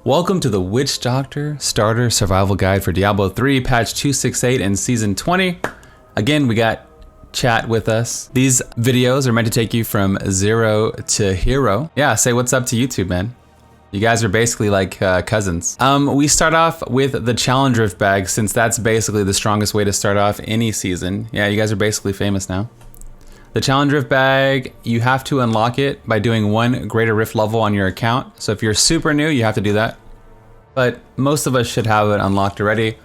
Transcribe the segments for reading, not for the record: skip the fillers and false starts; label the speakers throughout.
Speaker 1: Welcome to the Witch Doctor Starter Survival Guide for Diablo 3, patch 268 and season 20. Again, we got chat with us. These videos are meant to take you from zero to hero. Yeah, say what's up to YouTube, man. You guys are basically like cousins. We start off with the challenge rift bag, since that's basically the strongest way to start off any season. Yeah, you guys are basically famous now. The challenge rift bag, you have to unlock it by doing one greater rift level on your account. So if you're super new, you have to do that. But most of us should have it unlocked already.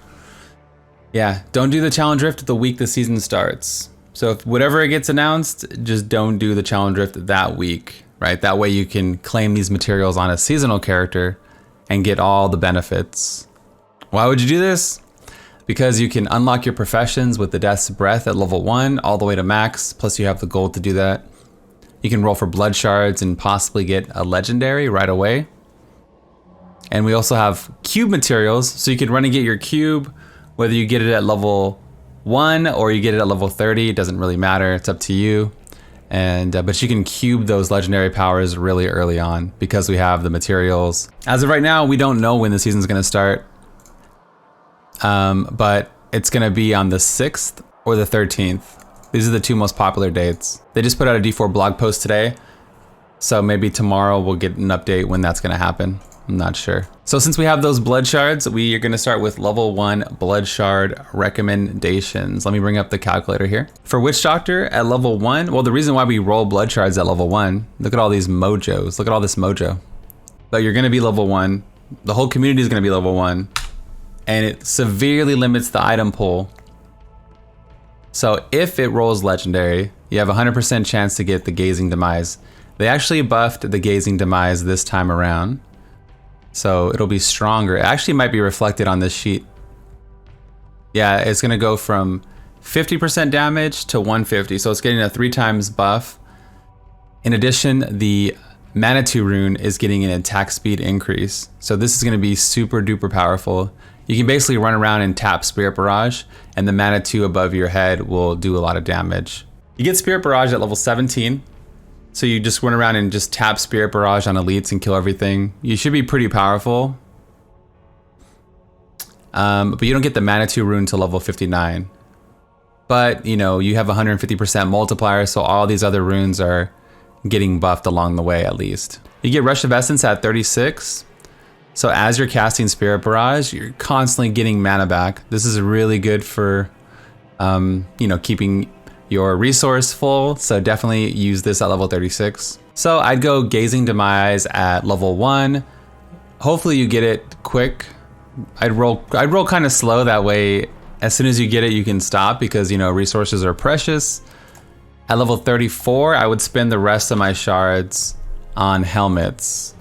Speaker 1: Yeah, don't do the challenge rift the week the season starts. So if whatever gets announced, just don't do the challenge rift that week, right? That way you can claim these materials on a seasonal character and get all the benefits. Why would you do this? Because you can unlock your professions with the Death's Breath at level 1 all the way to max, plus you have the gold to do that. You can roll for blood shards and possibly get a legendary right away. And we also have cube materials, so you can run and get your cube, whether you get it at level 1 or you get it at level 30, it doesn't really matter, it's up to you. And but you can cube those legendary powers really early on because we have the materials. As of right now, we don't know when the season's gonna start. But it's gonna be on the 6th or the 13th. These are the two most popular dates. They just put out a D4 blog post today, so maybe tomorrow we'll get an update when that's gonna happen. I'm not sure. So since we have those blood shards, we are gonna start with level 1 blood shard recommendations. Let me bring up the calculator here. For Witch Doctor at level 1, well, the reason why we roll blood shards at level 1, look at all these mojos, look at all this mojo. But you're gonna be level 1, the whole community is gonna be level 1, and it severely limits the item pool. So if it rolls legendary, you have a 100% chance to get the Gazing Demise. They actually buffed the Gazing Demise this time around, so it'll be stronger. It actually might be reflected on this sheet. Yeah, it's gonna go from 50% damage to 150, so it's getting a 3 times buff. In addition, the Manitou rune is getting an attack speed increase. So this is gonna be super duper powerful. You can basically run around and tap Spirit Barrage, and the Manitou above your head will do a lot of damage. You get Spirit Barrage at level 17, so you just run around and just tap Spirit Barrage on elites and kill everything. You should be pretty powerful. But you don't get the Manitou rune till level 59. But, you know, you have 150% multiplier, so all these other runes are getting buffed along the way at least. You get Rush of Essence at 36. So as you're casting Spirit Barrage, you're constantly getting mana back. This is really good for, you know, keeping your resource full. So definitely use this at level 36. So I'd go Gazing Demise at level 1. Hopefully you get it quick. I'd roll kind of slow, that way as soon as you get it you can stop, because you know resources are precious. At level 34, I would spend the rest of my shards on helmets.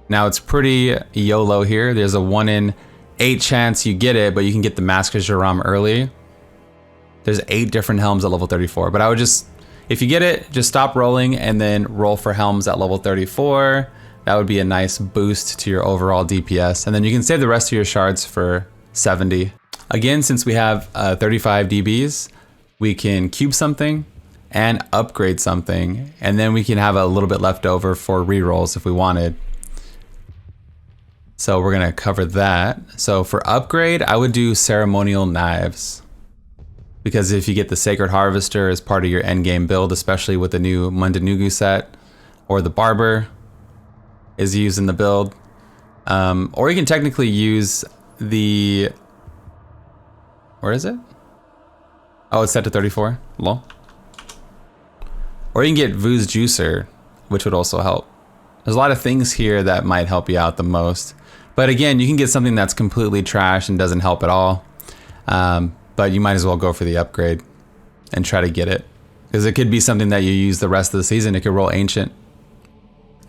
Speaker 1: Now it's pretty YOLO here. There's a 1 in 8 chance you get it, but you can get the Mask of Joram early. There's 8 different helms at level 34, but I would just, if you get it, just stop rolling and then roll for helms at level 34. That would be a nice boost to your overall DPS. And then you can save the rest of your shards for 70. Again, since we have 35 DBs, we can cube something and upgrade something, and then we can have a little bit left over for rerolls if we wanted. So we're gonna cover that. So for upgrade, I would do Ceremonial Knives, because if you get the Sacred Harvester as part of your endgame build, especially with the new Mon-Sat, or the Barber is used in the build, or you can technically use the, where is it? Oh, it's set to 34, lol. Or you can get Vu's Juicer, which would also help. There's a lot of things here that might help you out the most. But again, you can get something that's completely trash and doesn't help at all. But you might as well go for the upgrade and try to get it, because it could be something that you use the rest of the season. It could roll Ancient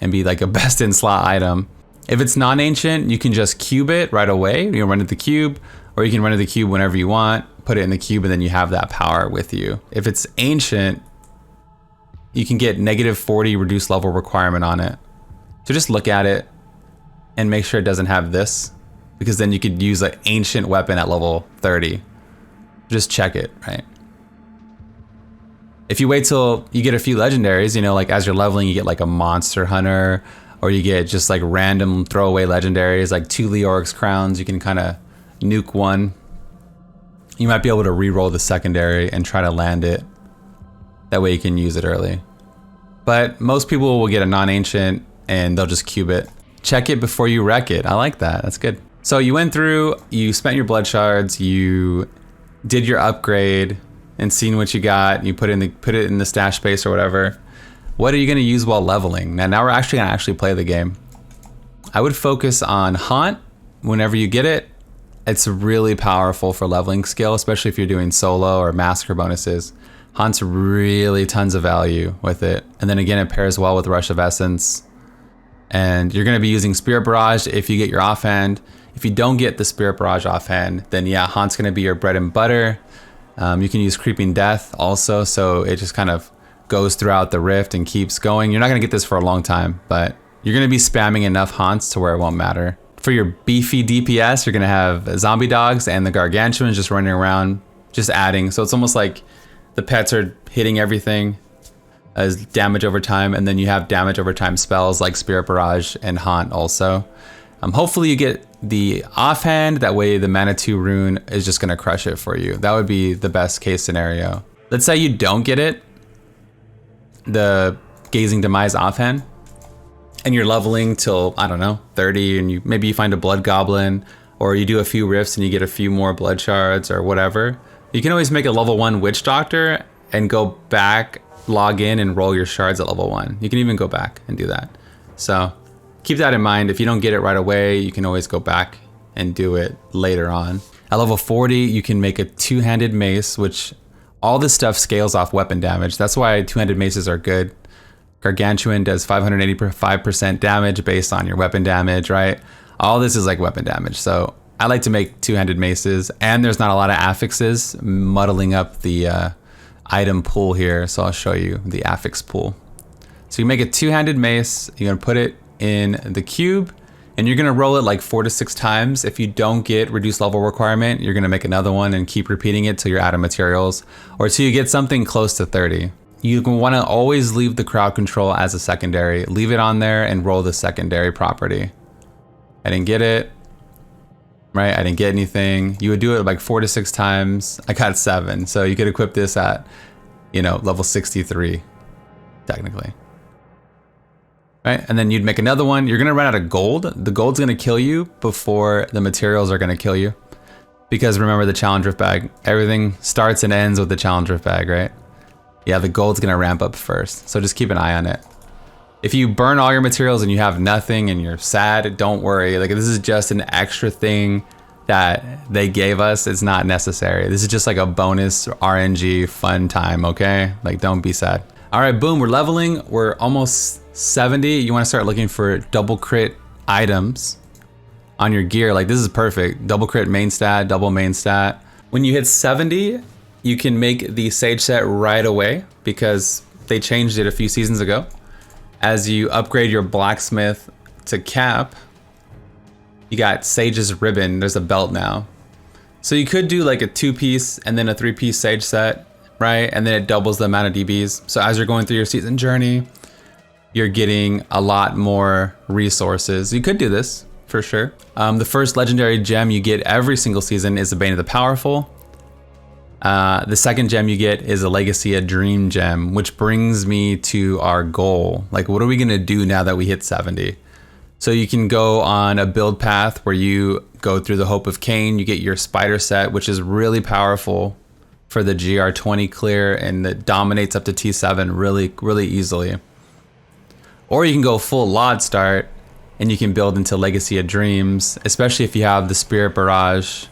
Speaker 1: and be like a best in slot item. If it's non-ancient, you can just cube it right away. You can run to the cube, or you can run to the cube whenever you want, put it in the cube, and then you have that power with you. If it's ancient, you can get -40 reduced level requirement on it. So just look at it and make sure it doesn't have this, because then you could use an ancient weapon at level 30. Just check it, right? If you wait till you get a few legendaries, you know, like as you're leveling, you get like a Monster Hunter or you get just like random throwaway legendaries, like 2 Leoric's Crowns. You can kind of nuke one. You might be able to re-roll the secondary and try to land it. That way you can use it early. But most people will get a non-ancient and they'll just cube it. Check it before you wreck it. I like that. That's good. So you went through, you spent your blood shards, you did your upgrade and seen what you got. You put it in the stash space or whatever. What are you going to use while leveling? Now we're actually going to play the game. I would focus on Haunt whenever you get it. It's really powerful for leveling skill, especially if you're doing solo or massacre bonuses. Haunt's really tons of value with it. And then again, it pairs well with Rush of Essence. And you're going to be using Spirit Barrage if you get your offhand. If you don't get the Spirit Barrage offhand, then yeah, Haunt's going to be your bread and butter. You can use Creeping Death also, so it just kind of goes throughout the rift and keeps going. You're not going to get this for a long time, but you're going to be spamming enough Haunts to where it won't matter. For your beefy DPS, you're going to have Zombie Dogs and the Gargantuans just running around, just adding. So it's almost like the pets are hitting everything as damage over time, and then you have damage over time spells like Spirit Barrage and Haunt also. Hopefully you get the offhand, that way the Manitou rune is just going to crush it for you. That would be the best case scenario. Let's say you don't get it, the Gazing Demise offhand, and you're leveling till, I don't know, 30, and maybe you find a Blood Goblin, or you do a few rifts and you get a few more blood shards or whatever. You can always make a level 1 Witch Doctor and go back, log in and roll your shards at level 1. You can even go back and do that. So keep that in mind. If you don't get it right away, you can always go back and do it later on. At level 40, you can make a 2-handed mace, which all this stuff scales off weapon damage. That's why 2-handed maces are good. Gargantuan does 585% damage based on your weapon damage, right? All this is like weapon damage. So I like to make 2-handed maces, and there's not a lot of affixes muddling up the item pool here. So I'll show you the affix pool. So you make a 2-handed mace, you're gonna put it in the cube, and you're gonna roll it like 4 to 6 times. If you don't get reduced level requirement, you're gonna make another one and keep repeating it till you're out of materials, or till you get something close to 30. You wanna always leave the crowd control as a secondary. Leave it on there and roll the secondary property. I didn't get it, right? I didn't get anything. You would do it like 4 to 6 times. I got 7, so you could equip this at, level 63, technically. Right, and then you'd make another one. You're gonna run out of gold. The gold's gonna kill you before the materials are gonna kill you. Because remember the challenge rift bag, everything starts and ends with the challenge rift bag, right? Yeah, the gold's gonna ramp up first, so just keep an eye on it. If you burn all your materials and you have nothing and you're sad, don't worry. Like, this is just an extra thing that they gave us. It's not necessary. This is just like a bonus RNG fun time, okay? Like, don't be sad. All right, boom, we're leveling. We're almost 70. You wanna start looking for double crit items on your gear. Like, this is perfect. Double crit main stat, double main stat. When you hit 70, you can make the Sage set right away because they changed it a few seasons ago. As you upgrade your blacksmith to cap, you got Sage's ribbon. There's a belt now. So you could do like a 2-piece and then a 3-piece Sage set, right? And then it doubles the amount of DBs. So as you're going through your season journey, you're getting a lot more resources. You could do this for sure. The first legendary gem you get every single season is the Bane of the Powerful. The second gem you get is a Legacy, a Dream gem, which brings me to our goal. Like, what are we gonna do now that we hit 70? So you can go on a build path where you go through the Hope of Cain, you get your Spider set, which is really powerful for the GR20 clear, and it dominates up to T7 really, really easily. Or you can go full Laud start, and you can build into Legacy of Dreams, especially if you have the Spirit Barrage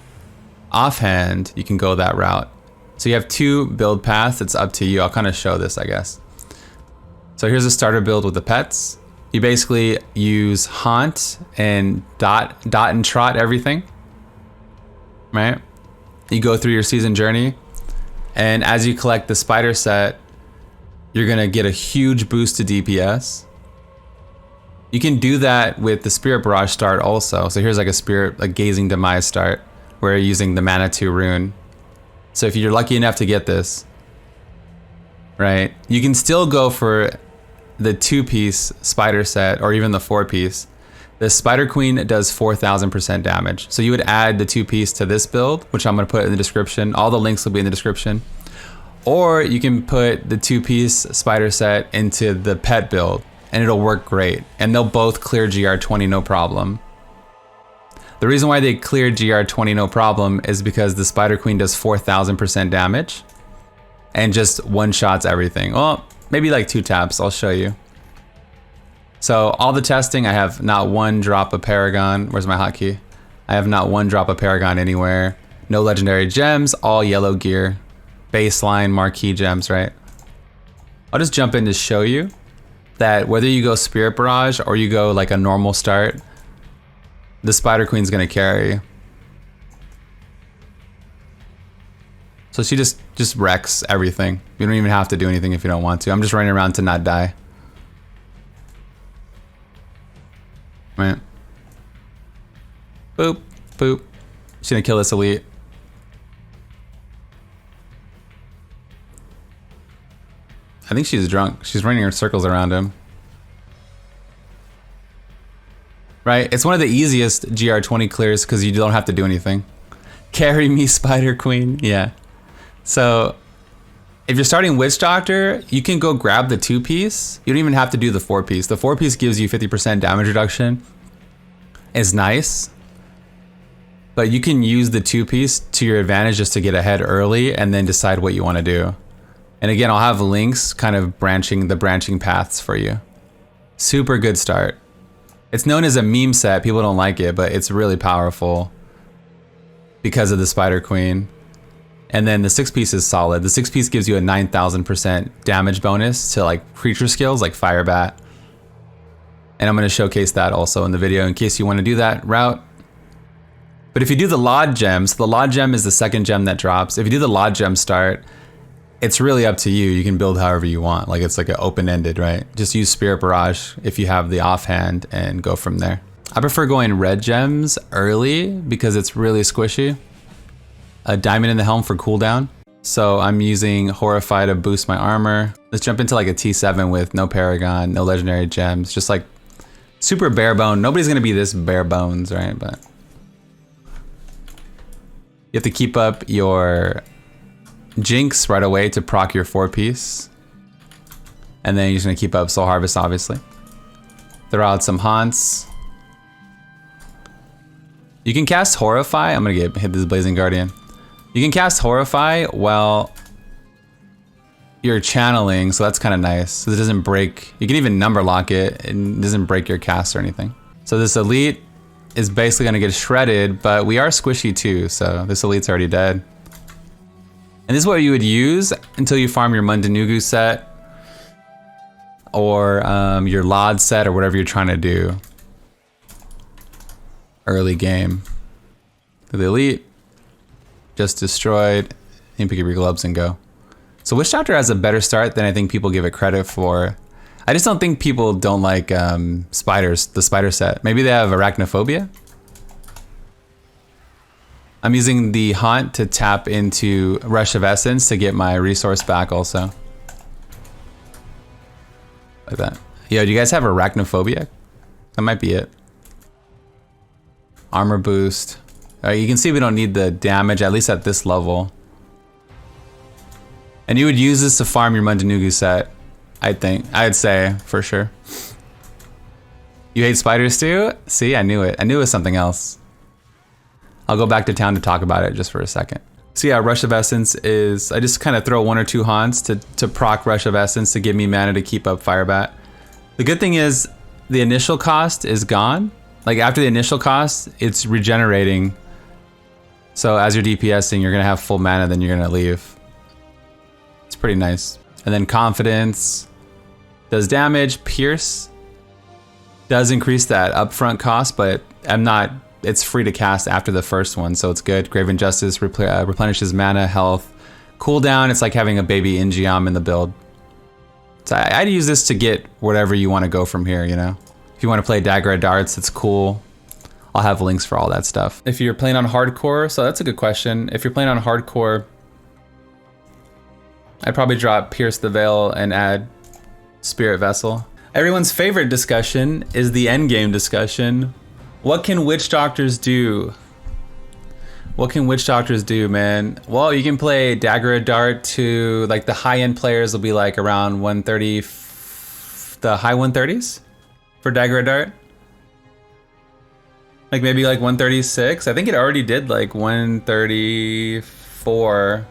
Speaker 1: offhand, you can go that route. So you have 2 build paths, it's up to you. I'll kind of show this, I guess. So here's a starter build with the pets. You basically use Haunt and dot and trot everything, right? You go through your season journey, and as you collect the Spider set, you're gonna get a huge boost to DPS. You can do that with the Spirit Barrage start also. So here's like a Gazing Demise start, where you're using the Manitou rune. So if you're lucky enough to get this, right, you can still go for the 2-piece spider set, or even the 4-piece, the Spider Queen does 4,000% damage. So you would add the 2-piece to this build, which I'm gonna put in the description. All the links will be in the description. Or you can put the 2-piece spider set into the pet build, and it'll work great. And they'll both clear GR20 no problem. The reason why they clear GR20 no problem is because the Spider Queen does 4,000% damage and just one-shots everything. Well, maybe like 2 taps, I'll show you. So all the testing, I have not 1 drop of Paragon. Where's my hotkey? I have not 1 drop of Paragon anywhere. No legendary gems, all yellow gear. Baseline marquee gems, right? I'll just jump in to show you that whether you go Spirit Barrage or you go like a normal start, the Spider Queen's gonna carry you. So she just wrecks everything. You don't even have to do anything if you don't want to. I'm just running around to not die. Right. Boop, boop. She's gonna kill this elite. I think she's drunk. She's running her circles around him. Right? It's one of the easiest GR20 clears because you don't have to do anything. Carry me, Spider Queen. Yeah. So if you're starting Witch Doctor, you can go grab the 2-piece. You don't even have to do the 4-piece. The 4-piece gives you 50% damage reduction. It's nice. But you can use the 2-piece to your advantage just to get ahead early and then decide what you want to do. And again, I'll have links kind of branching paths for you. Super good start. It's known as a meme set. People don't like it, but it's really powerful because of the Spider Queen. And then the 6-piece is solid. The 6-piece gives you a 9,000% damage bonus to like creature skills like Fire Bat. And I'm going to showcase that also in the video in case you want to do that route. But if you do the Lod Gem, so the Lod Gem is the 2nd gem that drops. If you do the Lod Gem start, it's really up to you. You can build however you want. Like it's like an open-ended, right? Just use Spirit Barrage if you have the offhand and go from there. I prefer going red gems early because it's really squishy. A Diamond in the Helm for cooldown. So I'm using Horrify to boost my armor. Let's jump into like a T7 with no Paragon, no legendary gems. Just like super bare bone. Nobody's gonna be this bare bones, right? But you have to keep up your Jinx right away to proc your 4-piece. And then you're just gonna keep up Soul Harvest, obviously. Throw out some Haunts. You can cast Horrify. I'm gonna hit this Blazing Guardian. You can cast Horrify while you're channeling, so that's kind of nice. So it doesn't break. You can even number lock it, and it doesn't break your cast or anything. So this elite is basically gonna get shredded, but we are squishy too, so this elite's already dead. And this is what you would use until you farm your Mundanugu set or your Lod set or whatever you're trying to do. Early game. The elite just destroyed. You can pick up your gloves and go. So Witch Doctor has a better start than I think people give it credit for. I just don't think people don't like spiders, the spider set. Maybe they have arachnophobia. I'm using the Haunt to tap into Rush of Essence to get my resource back also. Like that. Yo, do you guys have arachnophobia? That might be it. Armor boost. You can see we don't need the damage, at least at this level. And you would use this to farm your Mundanugu set, I'd say, for sure. You hate spiders too? See, I knew it. I knew it was something else. I'll go back to town to talk about it just for a second. So yeah, Rush of Essence is, I just kind of throw 1 or 2 Haunts to proc Rush of Essence to give me mana to keep up Firebat. The good thing is the initial cost is gone. Like after the initial cost, it's regenerating. So as you're DPSing, you're gonna have full mana, then you're gonna leave. It's pretty nice. And then Confidence does damage. Pierce does increase that upfront cost, but it's free to cast after the first one, so it's good. Grave Injustice replenishes mana, health. Cooldown, it's like having a baby Ingeom in the build. So I'd use this to get whatever you want to go from here, you know? If you want to play Dagger of Darts, it's cool. I'll have links for all that stuff. If you're playing on hardcore, so that's a good question. If you're playing on hardcore, I'd probably drop Pierce the Veil and add Spirit Vessel. Everyone's favorite discussion is the endgame discussion. What can witch doctors do? What can witch doctors do, man? Well, you can play Dagger of Dart to, like, the high-end players will be like around 130, the high 130s for Dagger of Dart. Like maybe like 136. I think it already did like 134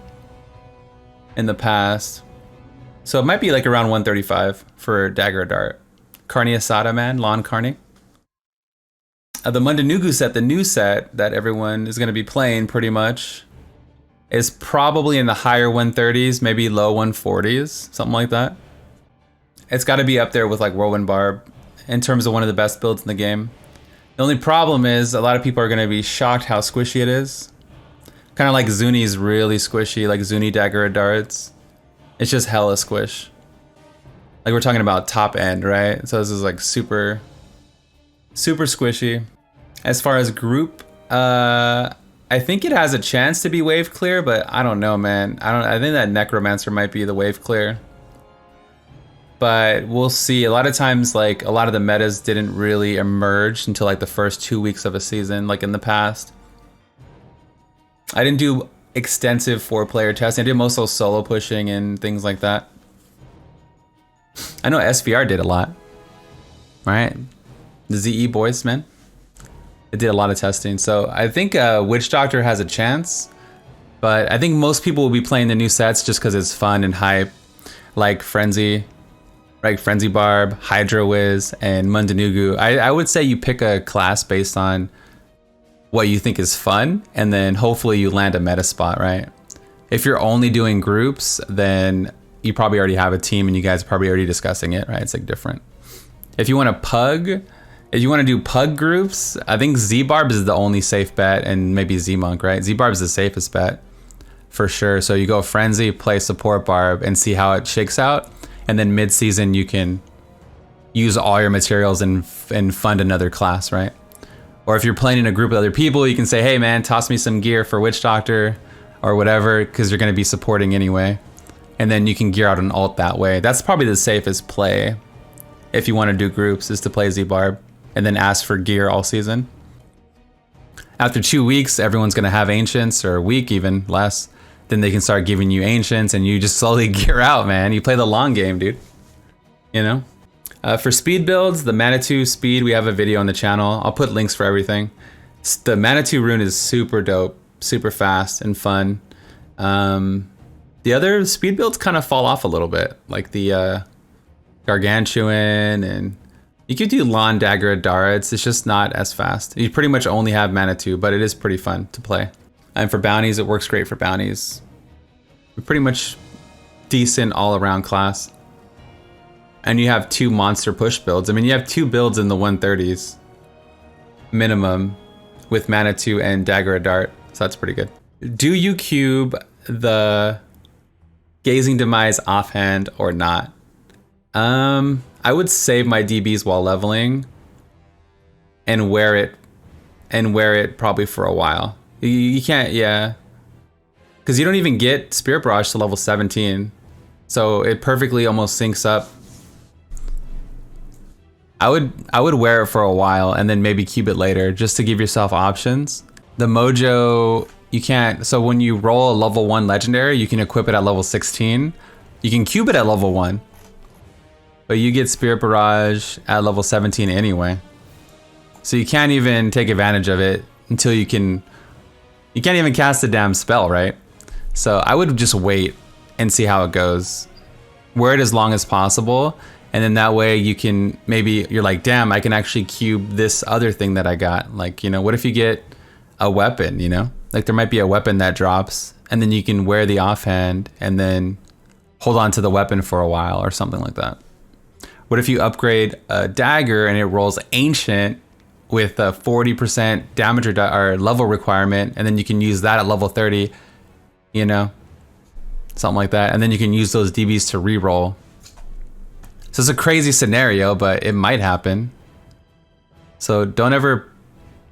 Speaker 1: in the past. So it might be like around 135 for Dagger of Dart. Carne Asada, man, Lawn Carne. The Mundanugu set, the new set that everyone is going to be playing pretty much, is probably in the higher 130s, maybe low 140s, something like that. It's got to be up there with like Whirlwind Barb in terms of one of the best builds in the game. The only problem is a lot of people are going to be shocked how squishy it is. Kind of like Zuni's really squishy, like Zuni Dagger of Darts. It's just hella squish. Like we're talking about top end, right? So this is like super squishy. As far as group, I think it has a chance to be wave clear, but I don't know, man. I think that Necromancer might be the wave clear. But we'll see. A lot of times, like, a lot of the metas didn't really emerge until like the first 2 weeks of a season, like in the past. I didn't do extensive 4-player testing. I did most of solo pushing and things like that. I know SVR did a lot, right? The ZE boys, man. It did a lot of testing. So I think Witch Doctor has a chance, but I think most people will be playing the new sets just because it's fun and hype, like Frenzy. Right, Frenzy Barb, Hydro Wiz, and Mundanugu. I would say you pick a class based on what you think is fun, and then hopefully you land a meta spot, right? If you're only doing groups, then you probably already have a team and you guys are probably already discussing it, right? It's like different. If you want to do pug groups, I think Z-Barb is the only safe bet, and maybe Z-Monk, right? Z-Barb is the safest bet for sure. So you go Frenzy, play Support Barb, and see how it shakes out. And then mid-season, you can use all your materials and fund another class, right? Or if you're playing in a group with other people, you can say, hey man, toss me some gear for Witch Doctor or whatever, because you're going to be supporting anyway. And then you can gear out an ult that way. That's probably the safest play if you want to do groups, is to play Z-Barb and then ask for gear all season. After 2 weeks, everyone's going to have Ancients, or a week even less. Then they can start giving you Ancients and you just slowly gear out, man. You play the long game, dude. You know? For speed builds, the Manitou speed, we have a video on the channel. I'll put links for everything. The Manitou rune is super dope, super fast and fun. The other speed builds kind of fall off a little bit, like the Gargantuan, and you could do Lawn Dagger of Darts. It's just not as fast. You pretty much only have Manitou, but it is pretty fun to play. And for bounties, it works great for bounties. We're pretty much decent all-around class. And you have 2 monster push builds. I mean, you have 2 builds in the 130s minimum with Manitou and Dagger of Dart, so that's pretty good. Do you cube the Gazing Demise offhand or not? I would save my DBs while leveling and wear it probably for a while. You can't, yeah. Because you don't even get Spirit Barrage to level 17. So it perfectly almost syncs up. I would wear it for a while and then maybe cube it later just to give yourself options. The Mojo, you can't, so when you roll a level 1 legendary, you can equip it at level 16. You can cube it at level 1. But you get Spirit Barrage at level 17 anyway. So you can't even take advantage of it until you can't even cast the damn spell, right? So I would just wait and see how it goes. Wear it as long as possible. And then that way you can, maybe you're like, damn, I can actually cube this other thing that I got. Like, you know, what if you get a weapon, you know? Like there might be a weapon that drops and then you can wear the offhand and then hold on to the weapon for a while or something like that. What if you upgrade a dagger and it rolls Ancient with a 40% damage or level requirement, and then you can use that at level 30, you know? Something like that. And then you can use those DBs to reroll. So it's a crazy scenario, but it might happen. So don't ever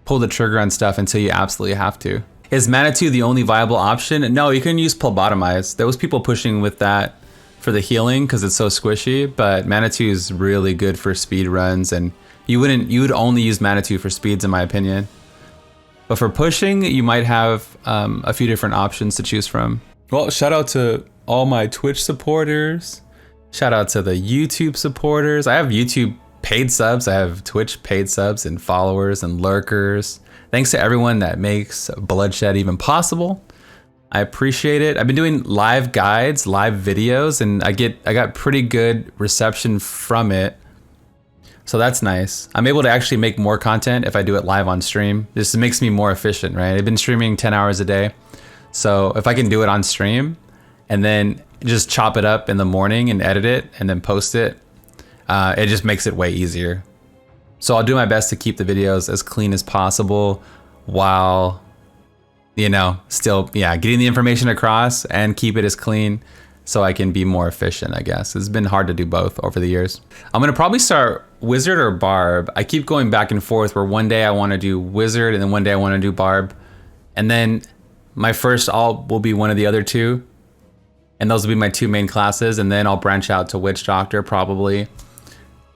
Speaker 1: pull the trigger on stuff until you absolutely have to. Is Manitou the only viable option? No, you can use Phlebotomize. There was people pushing with that for the healing because it's so squishy, but Manitou is really good for speed runs, and you would only use Manitou for speeds in my opinion. But for pushing, you might have a few different options to choose from. Well, shout out to all my Twitch supporters. Shout out to the YouTube supporters. I have YouTube paid subs. I have Twitch paid subs and followers and lurkers. Thanks to everyone that makes Bluddshed even possible. I appreciate it. I've been doing live guides, live videos, and I got pretty good reception from it. So that's nice. I'm able to actually make more content if I do it live on stream. This makes me more efficient, right? I've been streaming 10 hours a day. So if I can do it on stream and then just chop it up in the morning and edit it and then post it, it just makes it way easier. So I'll do my best to keep the videos as clean as possible while, you know, still, getting the information across and keep it as clean so I can be more efficient, I guess. It's been hard to do both over the years. I'm gonna probably start Wizard or Barb. I keep going back and forth where one day I wanna do Wizard and then one day I wanna do Barb. And then my first alt will be one of the other two. And those will be my two main classes. And then I'll branch out to Witch Doctor probably.